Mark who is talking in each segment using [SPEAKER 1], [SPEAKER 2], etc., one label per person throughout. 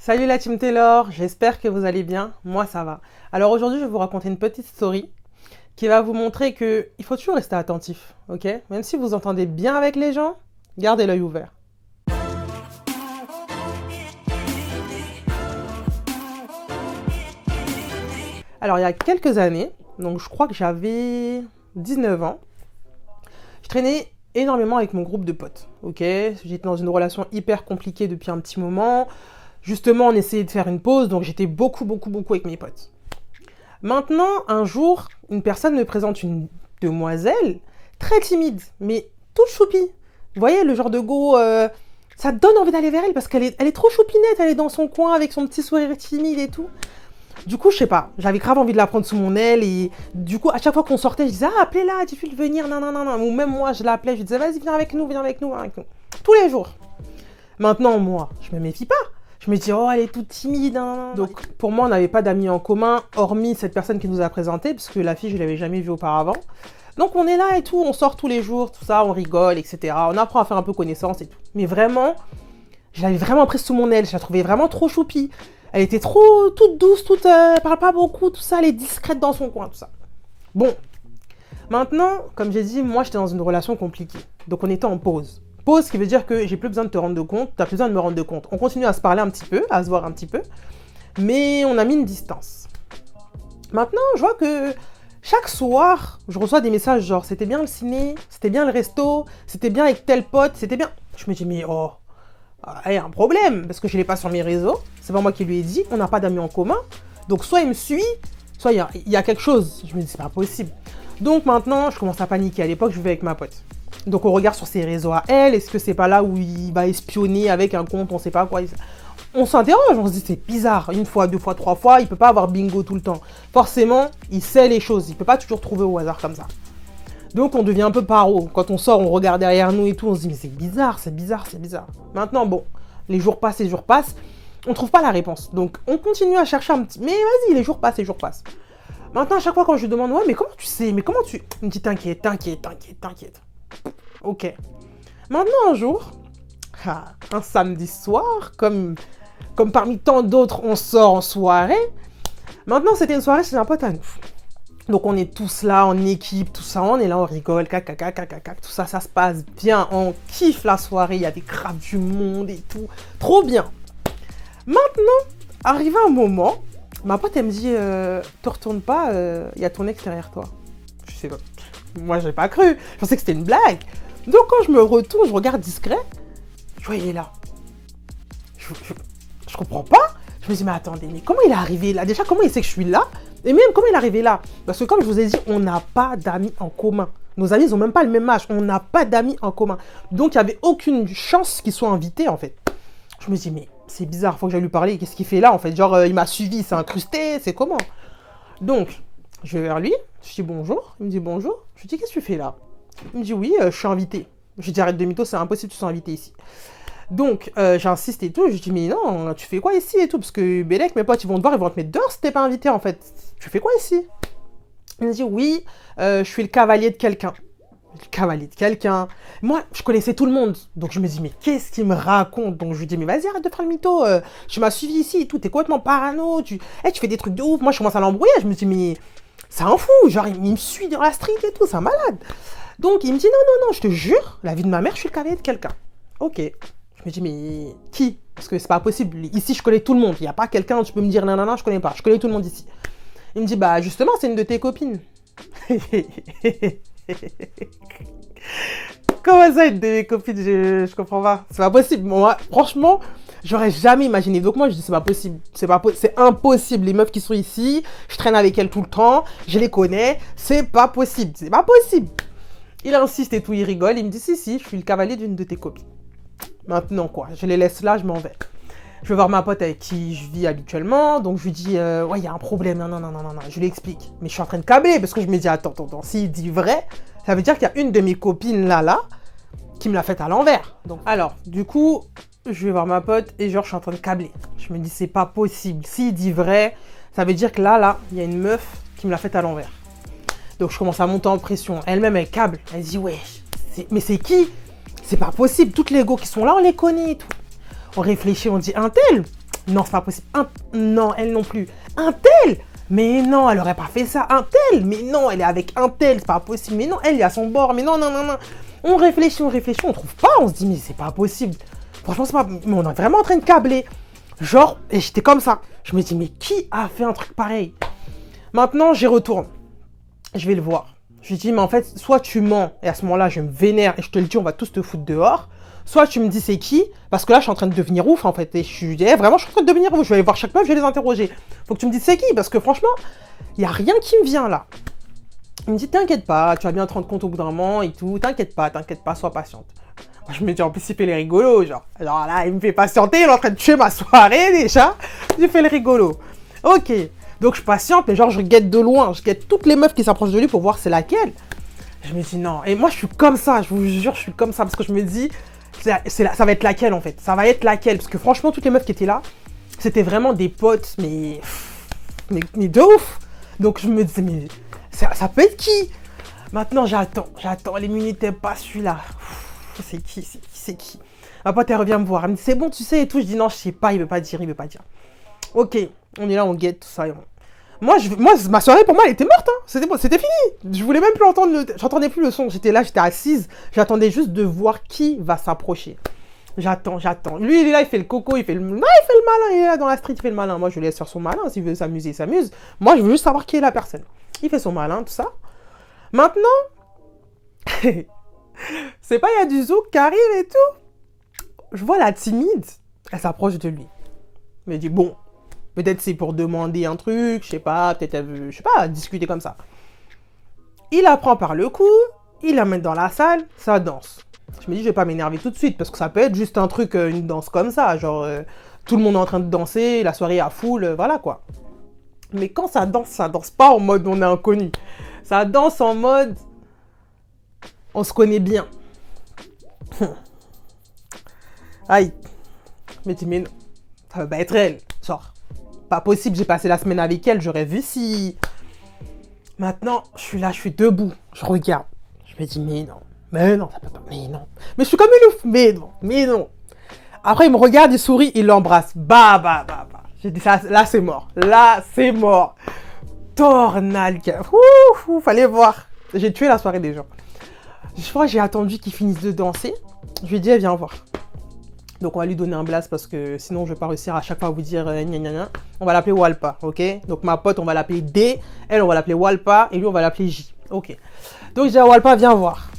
[SPEAKER 1] Salut la team Taylor, j'espère que vous allez bien, moi ça va. Alors aujourd'hui je vais vous raconter une petite story qui va vous montrer que il faut toujours rester attentif, ok? Même si vous entendez bien avec les gens, gardez l'œil ouvert. Alors il y a quelques années, donc je crois que j'avais 19 ans, je traînais énormément avec mon groupe de potes, ok? J'étais dans une relation hyper compliquée depuis un petit moment. Justement, on essayait de faire une pause, donc j'étais beaucoup avec mes potes. Maintenant, un jour, une personne me présente une demoiselle très timide, mais toute choupie. Vous voyez, le genre de go, ça donne envie d'aller vers elle parce qu'elle est trop choupinette, elle est dans son coin avec son petit sourire timide et tout. Du coup, je sais pas, j'avais grave envie de la prendre sous mon aile et du coup, à chaque fois qu'on sortait, je disais « Ah, appelez-la, dis-lui de venir, non. » Ou même moi, je l'appelais, je disais « Vas-y, viens avec nous. » Tous les jours. Maintenant, moi, je me méfie pas. Je me dis, oh, elle est toute timide. Hein. Donc, pour moi, on n'avait pas d'amis en commun, hormis cette personne qui nous a présenté, parce que la fille, je ne l'avais jamais vue auparavant. Donc, on est là et tout, on sort tous les jours, tout ça, on rigole, etc. On apprend à faire un peu connaissance et tout. Mais vraiment, je l'avais vraiment prise sous mon aile, je la trouvais vraiment trop choupie. Elle était trop, toute douce, parle pas beaucoup, tout ça, elle est discrète dans son coin, tout ça. Bon, maintenant, comme j'ai dit, moi, j'étais dans une relation compliquée. Donc, on était en pause. Pause, ce qui veut dire que j'ai plus besoin de te rendre compte, t'as plus besoin de me rendre compte. On continue à se parler un petit peu, à se voir un petit peu, mais on a mis une distance. Maintenant, je vois que chaque soir, je reçois des messages genre c'était bien le ciné, c'était bien le resto, c'était bien avec tel pote, c'était bien. Je me dis mais oh, il y a un problème parce que je l'ai pas sur mes réseaux, c'est pas moi qui lui ai dit, on n'a pas d'amis en commun, donc soit il me suit, soit il y a quelque chose. Je me dis c'est pas possible. Donc maintenant, je commence à paniquer. À l'époque, je vivais avec ma pote. Donc on regarde sur ses réseaux à elle, est-ce que c'est pas là où il va espionner avec un compte, on sait pas quoi. On s'interroge, on se dit c'est bizarre, une fois, deux fois, trois fois, il peut pas avoir bingo tout le temps. Forcément, il sait les choses, il peut pas toujours trouver au hasard comme ça. Donc on devient un peu paro. Quand on sort, on regarde derrière nous et tout, on se dit mais c'est bizarre. Maintenant bon, les jours passent, on trouve pas la réponse. Donc on continue à chercher un petit, mais vas-y, les jours passent. Maintenant à chaque fois quand je lui demande ouais mais comment tu sais, il me dit t'inquiète. Ok. Maintenant, un jour, un samedi soir, comme parmi tant d'autres, on sort en soirée. Maintenant, c'était une soirée chez un pote à nous. Donc, on est tous là, en équipe, tout ça, on est là, on rigole, tout ça, ça se passe bien, on kiffe la soirée, il y a des grave du monde et tout. Trop bien. Maintenant, arrivé un moment, ma pote, elle me dit, te retourne pas, il y a ton ex derrière toi. Je sais pas. Moi, j'ai pas cru. Je pensais que c'était une blague. Donc quand je me retourne, je regarde discret, je vois il est là. Je comprends pas. Je me dis mais attendez, mais comment il est arrivé là? Déjà comment il sait que je suis là? Et même comment il est arrivé là? Parce que comme je vous ai dit, on n'a pas d'amis en commun. Nos amis, ils n'ont même pas le même âge. On n'a pas d'amis en commun. Donc il n'y avait aucune chance qu'il soit invité en fait. Je me dis mais c'est bizarre, faut que j'aille lui parler. Qu'est-ce qu'il fait là en fait? Genre il m'a suivi, il s'est incrusté, c'est comment? Donc je vais vers lui, je dis bonjour. Il me dit bonjour. Je lui dis qu'est-ce que tu fais là? Il me dit oui, je suis invité. Je dis arrête de mytho, c'est impossible, tu sois invité ici. Donc j'insiste et tout, je dis mais non, tu fais quoi ici et tout, parce que Bélec, mes potes ils vont te voir, ils vont te mettre dehors si t'es pas invité en fait. Tu fais quoi ici? Il me dit oui, je suis le cavalier de quelqu'un. Le cavalier de quelqu'un. Moi, je connaissais tout le monde, donc je me dis mais qu'est-ce qu'il me raconte? Donc je lui dis mais vas-y arrête de faire le mytho, tu m'as suivi ici et tout, t'es complètement parano, tu fais des trucs de ouf. Moi je commence à l'embrouiller, je me dis mais c'est un fou, genre il me suit dans la street et tout, c'est un malade. Donc il me dit non, je te jure, la vie de ma mère, je suis le cavalier de quelqu'un. Ok. Je me dis mais qui? Parce que c'est pas possible. Ici je connais tout le monde. Il y a pas quelqu'un, tu peux me dire non, je connais pas. Je connais tout le monde ici. Il me dit bah justement c'est une de tes copines. Comment ça une de mes copines? Je comprends pas. C'est pas possible. Moi franchement j'aurais jamais imaginé. Donc moi je dis c'est pas possible. C'est impossible. Les meufs qui sont ici, je traîne avec elles tout le temps. Je les connais. C'est pas possible. Il insiste et tout, il rigole, il me dit si, je suis le cavalier d'une de tes copines. Maintenant quoi, je les laisse là, je m'en vais. Je vais voir ma pote avec qui je vis habituellement, donc je lui dis ouais, il y a un problème, non, je lui explique. Mais je suis en train de câbler parce que je me dis attends, s'il dit vrai, ça veut dire qu'il y a une de mes copines là, qui me l'a faite à l'envers. Donc alors, du coup, je vais voir ma pote et genre je suis en train de câbler. Je me dis c'est pas possible, s'il dit vrai, ça veut dire que là, il y a une meuf qui me l'a faite à l'envers. Donc je commence à monter en pression. Elle-même, elle câble. Elle dit ouais, mais c'est qui? C'est pas possible. Toutes les go qui sont là, on les connaît et tout. On réfléchit, on dit un tel. Non, c'est pas possible. Non, elle non plus. Un tel? Mais non, elle aurait pas fait ça. Un tel? Mais non, elle est avec un tel, c'est pas possible. Mais non, elle est à son bord. Mais non, non, non, non. On réfléchit, on trouve pas. On se dit, mais c'est pas possible. Franchement, c'est pas... Mais on est vraiment en train de câbler. Genre, et j'étais comme ça. Je me dis, mais qui a fait un truc pareil? Maintenant, j'y retourne. Je vais le voir. Je lui dis, mais en fait, soit tu mens, et à ce moment-là, je me vénère, et je te le dis, on va tous te foutre dehors. Soit tu me dis c'est qui, parce que là, je suis en train de devenir ouf, en fait. Et je suis vraiment, je suis en train de devenir ouf. Je vais aller voir chaque meuf, je vais les interroger. Faut que tu me dises c'est qui, parce que franchement, il n'y a rien qui me vient là. Il me dit, t'inquiète pas, tu vas bien te rendre compte au bout d'un moment et tout. T'inquiète pas, sois patiente. Moi, je me dis, en plus, il fait les rigolos, genre. Alors là, il me fait patienter, il est en train de tuer ma soirée déjà. J'ai fait le rigolo. Ok. Donc, je patiente, mais genre, je guette de loin. Je guette toutes les meufs qui s'approchent de lui pour voir c'est laquelle. Je me dis, non. Et moi, je suis comme ça, je vous jure, je suis comme ça. Parce que je me dis, ça va être laquelle, en fait. Ça va être laquelle. Parce que franchement, toutes les meufs qui étaient là, c'était vraiment des potes, mais de ouf. Donc, je me dis, mais ça peut être qui? Maintenant, j'attends. Les minutes, elles passent, celui-là. C'est qui? Ma pote, elle revient me voir. Elle me dit, c'est bon, tu sais et tout. Je dis, non, je sais pas, il veut pas dire. Ok, on est là, on guette, tout ça. Moi, ma soirée, pour moi, elle était morte. Hein. C'était fini. Je voulais même plus entendre j'entendais plus le son. J'étais là, j'étais assise. J'attendais juste de voir qui va s'approcher. J'attends. Lui, il est là, il fait le coco, il fait le malin. Il est là dans la street, il fait le malin. Moi, je le laisse faire son malin. S'il veut s'amuser, il s'amuse. Moi, je veux juste savoir qui est la personne. Il fait son malin, tout ça. Maintenant, c'est pas, il y a du zouk qui arrive et tout. Je vois la timide. Elle s'approche de lui. Elle me dit, bon, peut-être c'est pour demander un truc, je sais pas, peut-être elle veut, je sais pas, discuter comme ça. Il la prend par le cou, il la met dans la salle, ça danse. Je me dis, je vais pas m'énerver tout de suite, parce que ça peut être juste un truc, une danse comme ça, genre, tout le monde est en train de danser, la soirée à full, voilà quoi. Mais quand ça danse pas en mode on est inconnu. Ça danse en mode, on se connaît bien. Aïe. Je me dis, mais non, ça va pas être elle, genre. Pas possible, j'ai passé la semaine avec elle, j'aurais vu si... Maintenant, je suis là, je suis debout, je regarde. Je me dis, mais non, ça peut pas, mais non. Mais je suis comme une ouf, mais non. Après, il me regarde, il sourit, il l'embrasse. Bah. J'ai dit, ça, là, c'est mort. Tornade. Fallait voir. J'ai tué la soirée des gens. Je crois que j'ai attendu qu'il finisse de danser. Je lui ai dit, viens voir. Donc on va lui donner un blast parce que sinon je vais pas réussir à chaque fois à vous dire gna gna gna. On va l'appeler Walpa, ok? Donc ma pote on va l'appeler D, elle on va l'appeler Walpa et lui on va l'appeler J, ok? Donc je dis à Walpa viens voir.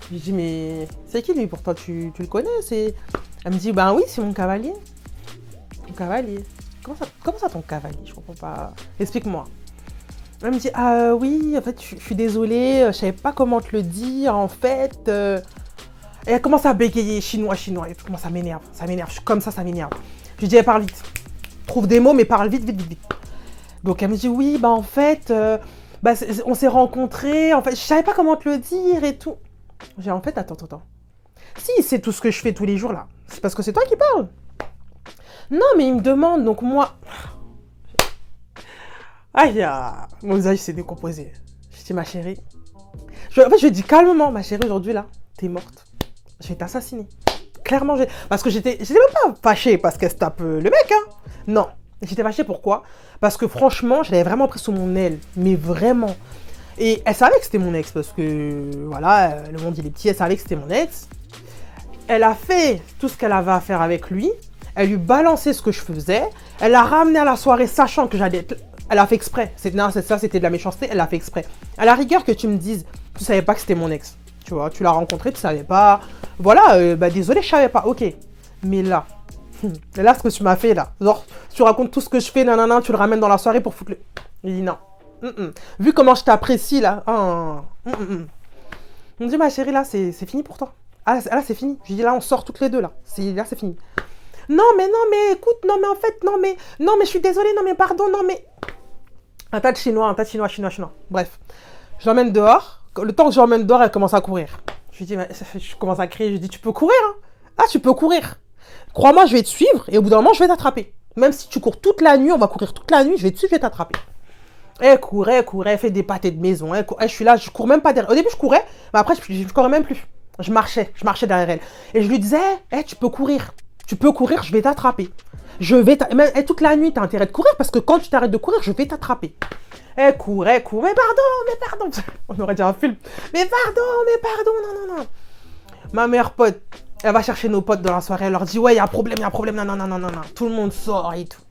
[SPEAKER 1] Je lui dis mais c'est qui lui pourtant tu le connais? Elle me dit ben oui c'est mon cavalier. Ton cavalier? Comment ça ton cavalier? Je comprends pas. Explique-moi. Elle me dit ah oui en fait je suis désolée, je savais pas comment te le dire en fait. Et elle commence à bégayer chinois. Et tout, ça m'énerve. Je suis comme ça m'énerve. Je lui dis, parle vite. Trouve des mots, mais parle vite. Donc elle me dit, oui, bah en fait, on s'est rencontrés. En fait, je savais pas comment te le dire et tout. J'ai en fait, attends. Si, c'est tout ce que je fais tous les jours là. C'est parce que c'est toi qui parles. Non, mais il me demande, donc moi. Aïe, mon visage s'est décomposé. Je dis, ma chérie. En fait, je lui dis calmement, ma chérie, aujourd'hui là, t'es morte. Je vais t'assassiner. Clairement, parce que j'étais même pas fâchée parce qu'elle se tape le mec, hein. Non. J'étais fâchée pourquoi? Parce que franchement, je l'avais vraiment pris sous mon aile. Mais vraiment. Et elle savait que c'était mon ex parce que, voilà, le monde il est petit, elle savait que c'était mon ex. Elle a fait tout ce qu'elle avait à faire avec lui. Elle lui balançait ce que je faisais. Elle l'a ramené à la soirée sachant que j'allais... Elle a fait exprès. Non, ça, c'était de la méchanceté. Elle a fait exprès. À la rigueur que tu me dises, tu savais pas que c'était mon ex. Tu vois, tu l'as rencontré, tu savais pas. Voilà, désolé, je savais pas. Ok. Mais là, ce que tu m'as fait là, genre, tu racontes tout ce que je fais, nanana, tu le ramènes dans la soirée pour foutre le... Il dit non. Vu comment je t'apprécie là. On me dit, ma chérie, là, c'est fini pour toi. Ah, là, c'est fini. Je dis, là, on sort toutes les deux là. Là, c'est fini. Non, mais écoute, non, mais en fait, non, mais, je suis désolée, non, mais pardon, non, mais. Un tas de chinois. Bref. Je l'emmène dehors. Le temps que je l'emmène dehors, elle commence à courir. Je commence à crier, je dis, tu peux courir, hein? Ah, tu peux courir. Crois-moi, je vais te suivre et au bout d'un moment, je vais t'attraper. Même si tu cours toute la nuit, on va courir toute la nuit, je vais te suivre, je vais t'attraper. Elle courait, elle fait des pâtés de maison. Je suis là, je cours même pas derrière. Au début, je courais, mais après, je courais même plus. Je marchais derrière elle. Et je lui disais, tu peux courir. Tu peux courir, je vais t'attraper. Je vais toute la nuit, t'as intérêt de courir parce que quand tu t'arrêtes de courir, je vais t'attraper. Elle court, mais pardon. On aurait dit un film. Mais pardon, non. Ma meilleure pote, elle va chercher nos potes dans la soirée, elle leur dit ouais, il y a un problème, non. Tout le monde sort et tout.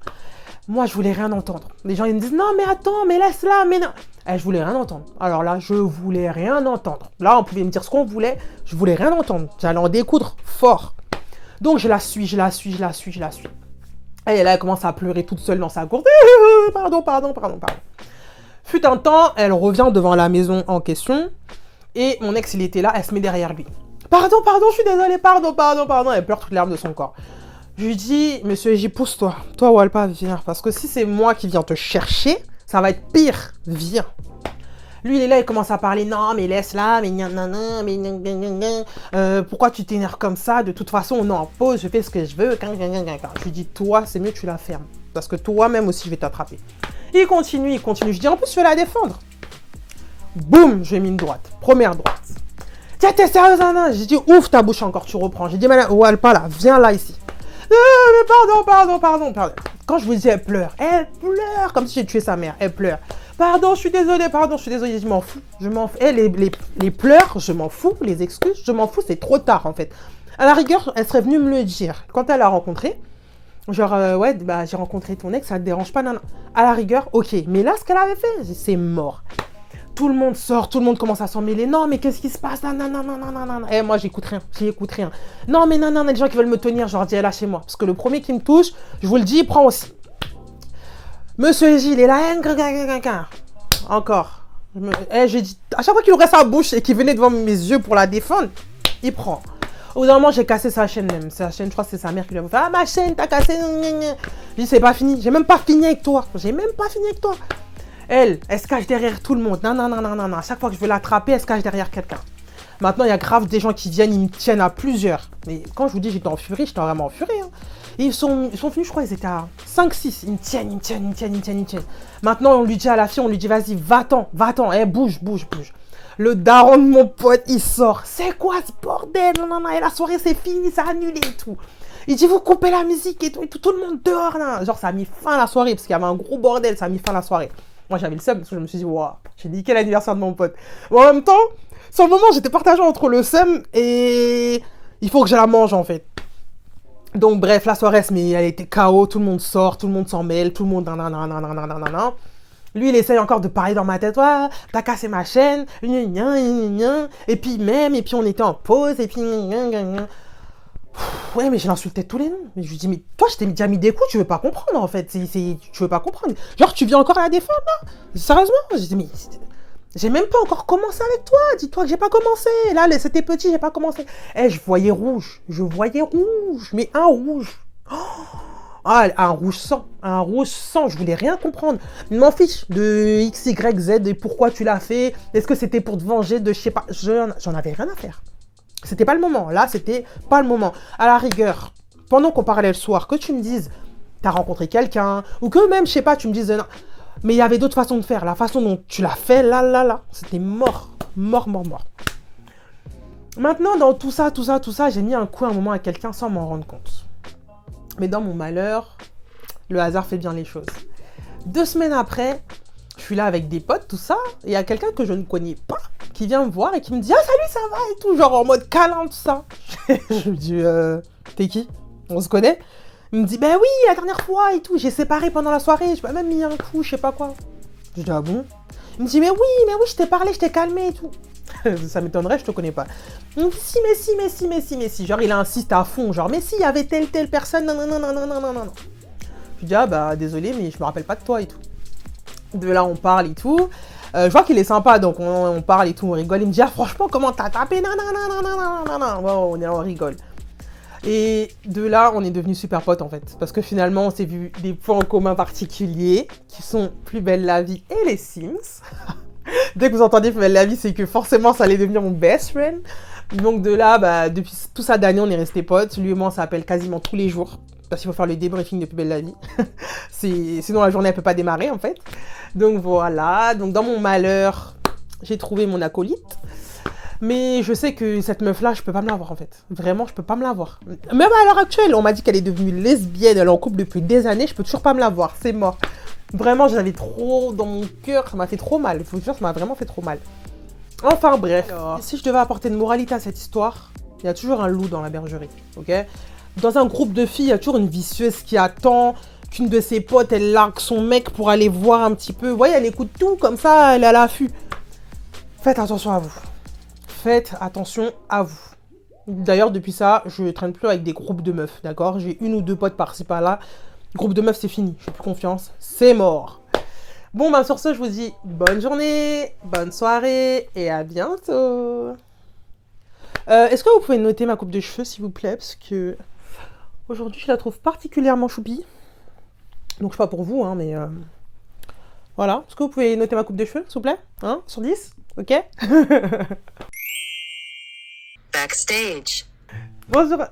[SPEAKER 1] Moi, je voulais rien entendre. Les gens, ils me disent non, mais attends, mais laisse-la, mais non. Je voulais rien entendre. Alors là, je voulais rien entendre. Là, on pouvait me dire ce qu'on voulait, je voulais rien entendre. J'allais en découdre fort. Donc, je la suis. Et là, elle commence à pleurer toute seule dans sa cour. Pardon. Fut un temps, elle revient devant la maison en question. Et mon ex, il était là, elle se met derrière lui. Pardon, je suis désolée, pardon. Elle pleure toutes les larmes de son corps. Je lui dis, monsieur J, pousse-toi. Toi, Walpa, viens. Parce que si c'est moi qui viens te chercher, ça va être pire. Viens. Lui, il est là, il commence à parler. Non, mais laisse-la, mais pourquoi tu t'énerves comme ça? De toute façon, on est en pause, je fais ce que je veux. Je lui dis, toi, c'est mieux que tu la fermes. Parce que toi-même aussi, je vais t'attraper. Il continue. Je dis, en plus, je vais la défendre. Boum, je lui ai mis une droite. Première droite. Tiens, t'es sérieuse, Anna? J'ai dit, ouvre ta bouche encore, tu reprends. J'ai dit, madame, Walpa, là, viens là, ici. Mais pardon. Quand je vous dis, elle pleure, comme si j'ai tué sa mère, elle pleure. Pardon, je suis désolée, je m'en fous. Les pleurs, je m'en fous, les excuses, je m'en fous, c'est trop tard, en fait. À la rigueur, elle serait venue me le dire. Quand elle l'a rencontré, genre, ouais, bah, j'ai rencontré ton ex, ça te dérange pas, non. À la rigueur, ok. Mais là, ce qu'elle avait fait, c'est mort. Tout le monde sort, tout le monde commence à s'en mêler. Non, mais qu'est-ce qui se passe? Non. Moi, j'écoute rien. Non, mais non, les gens qui veulent me tenir, je leur dis, lâchez-moi. Parce que le premier qui me touche, je vous le dis, il prend aussi. Monsieur Gilles, il est là, encore. J'ai dit, à chaque fois qu'il ouvrait sa bouche et qu'il venait devant mes yeux pour la défendre, il prend. Au bout d'un moment, j'ai cassé sa chaîne même. Sa chaîne, je crois que c'est sa mère qui lui a fait, ah, ma chaîne, t'as cassé. Je dis, c'est pas fini. J'ai même pas fini avec toi. Elle se cache derrière tout le monde. Non. À chaque fois que je veux l'attraper, elle se cache derrière quelqu'un. Maintenant, il y a grave des gens qui viennent, ils me tiennent à plusieurs. Mais quand je vous dis j'étais en furie, j'étais vraiment en furie. Hein. Et ils sont venus, je crois, ils étaient à 5-6. Ils me tiennent. Maintenant, on lui dit à la fille, vas-y, va-t'en. Bouge. Le daron de mon pote, il sort. C'est quoi ce bordel? Non, et la soirée, c'est fini, c'est annulé et tout. Il dit, vous coupez la musique et tout le monde dehors, là. Genre, ça a mis fin à la soirée, parce qu'il y avait un gros bordel, ça a mis fin à la soirée. Moi, j'avais le seum parce que je me suis dit, waouh, j'ai niqué l'anniversaire de mon pote. Mais en même temps, sur le moment, j'étais partagée entre le seum et il faut que je la mange, en fait. Donc, bref, la soirée, elle était KO, tout le monde sort, tout le monde s'en mêle, tout le monde, nan. Lui, il essaye encore de parler dans ma tête, ouais, t'as cassé ma chaîne, et puis on était en pause, et puis, ouais, mais je l'insultais tous les noms. Mais je lui dis, mais toi, je t'ai déjà mis des coups, tu veux pas comprendre, en fait. Tu veux pas comprendre. Genre, tu viens encore à la défendre, là? Sérieusement? Je dis, mais j'ai même pas encore commencé avec toi. Dis-toi que j'ai pas commencé. Là, c'était petit, j'ai pas commencé. Je voyais rouge. Mais un rouge. Ah, un rouge sang. Je voulais rien comprendre. Je m'en fiche de X, Y, Z et pourquoi tu l'as fait. Est-ce que c'était pour te venger de je sais pas. J'en avais rien à faire. C'était pas le moment. Là, c'était pas le moment. À la rigueur, pendant qu'on parlait le soir, que tu me dises, t'as rencontré quelqu'un, ou que même, je sais pas, tu me dises, non. Mais il y avait d'autres façons de faire. La façon dont tu l'as fait, là, c'était mort. Maintenant, dans tout ça, j'ai mis un coup à un moment à quelqu'un sans m'en rendre compte. Mais dans mon malheur, le hasard fait bien les choses. 2 semaines après, je suis là avec des potes, tout ça, et il y a quelqu'un que je ne connais pas qui vient me voir et qui me dit « Ah, salut, ça va ?» et tout, genre en mode câlin, tout ça. Je lui dis « T'es qui? On se connaît ?» Il me dit « Ben oui, la dernière fois et tout, j'ai séparé pendant la soirée, je m'ai même mis un coup, je sais pas quoi. » Je dis « Ah bon ?» Il me dit « Mais oui, je t'ai parlé, je t'ai calmé et tout. » Ça m'étonnerait, je te connais pas. Il me dit « Mais si. » Genre, il insiste à fond, genre « Mais si, il y avait telle personne, non. » Je dis « Ah bah, désolé, mais je me rappelle pas de toi et tout. » De là, on parle et tout. Je vois qu'il est sympa, donc on parle et tout, on rigole. Il me dit, ah, franchement, comment t'as tapé? Non. Bon, on rigole. Et de là, on est devenus super potes, en fait. Parce que finalement, on s'est vu des points en commun particuliers, qui sont Plus belle la vie et les Sims. Dès que vous entendez Plus belle la vie, c'est que forcément, ça allait devenir mon best friend. Donc de là, bah, depuis tout ça d'année, on est restés potes. Lui et moi, on s'appelle quasiment tous les jours. Parce qu'il faut faire le débriefing de Plus belle la vie. Sinon, la journée, elle peut pas démarrer, en fait. Donc voilà. Donc dans mon malheur, j'ai trouvé mon acolyte. Mais je sais que cette meuf-là, je peux pas me la voir en fait. Vraiment, je peux pas me la voir. Même à l'heure actuelle, on m'a dit qu'elle est devenue lesbienne, elle est en couple depuis des années, je peux toujours pas me la voir, c'est mort. Vraiment, j'avais trop dans mon cœur, ça m'a fait trop mal. Il faut dire, ça m'a vraiment fait trop mal. Enfin bref, alors, si je devais apporter une moralité à cette histoire, il y a toujours un loup dans la bergerie, ok? Dans un groupe de filles, il y a toujours une vicieuse qui attend qu'une de ses potes, elle largue son mec pour aller voir un petit peu. Vous voyez, elle écoute tout, comme ça, elle est à l'affût. Faites attention à vous. Faites attention à vous. D'ailleurs, depuis ça, je traîne plus avec des groupes de meufs, d'accord? J'ai une ou deux potes par-ci par-là. Groupe de meufs, c'est fini. Je n'ai plus confiance. C'est mort. Bon, bah sur ce, je vous dis bonne journée, bonne soirée et à bientôt. Est-ce que vous pouvez noter ma coupe de cheveux, s'il vous plaît? Parce que aujourd'hui, je la trouve particulièrement choupie. Donc, je sais pas pour vous, hein, mais voilà. Est-ce que vous pouvez noter ma coupe de cheveux, s'il vous plaît? Hein? Sur 10? Ok?
[SPEAKER 2] Backstage.
[SPEAKER 1] Bonjour.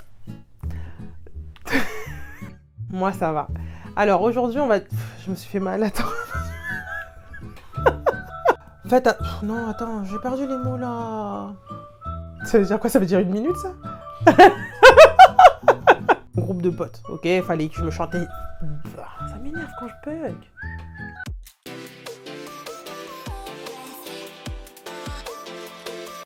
[SPEAKER 1] Moi, ça va. Alors, aujourd'hui, on va... Je me suis fait mal, attends. En fait, non, attends, j'ai perdu les mots, là. Ça veut dire quoi? Ça veut dire 1 minute, ça? Groupe de potes, ok? Fallait que je me chantais... Ça m'énerve quand je bug.